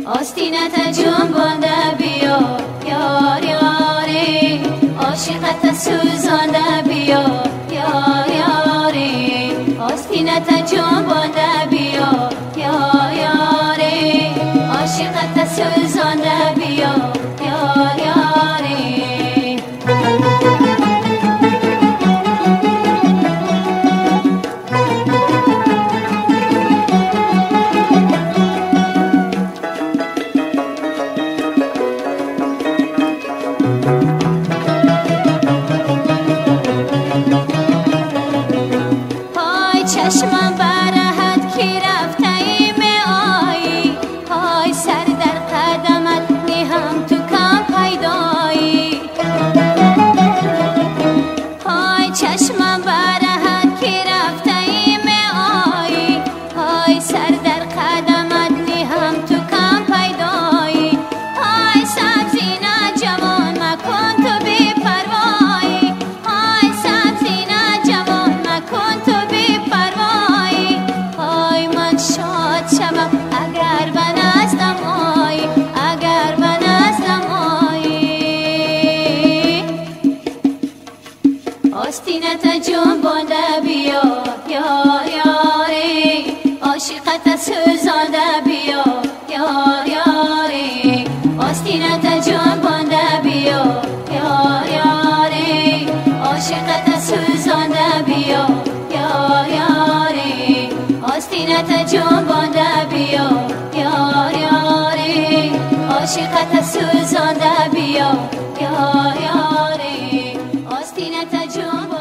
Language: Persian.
آستینت جنبانده بیا یار یاری، عاشقت سوزانده بیا یار یاری، آستینت جنبانده بیا یار یاری، عاشقت سوزانده بیا یار یاری. چشمم برهت کی رفته ای می آیی، های سر در قدمت نیهم تو کم پیدایی، های چشمم برهت کی رفته ای می آیی، های سر در قدمت نیهم تو کم پیدایی، های سبزی نه جوان مکن تو بی پروایی، های سبزی نه جوان مکن تو اگر به نزدم آیی، اگر به نزدم آیی. آستینت جنبانده بیا یار یاری، عاشقت سوزانده بیا یار یاری، آستینت جنبانده بیا یار یاری، عاشقت سوزانده بیا یار یاری، آستینت جنبانده بیا یار یاری، عاشقت سوزانده بیا یار یاری، آستینت جنبانده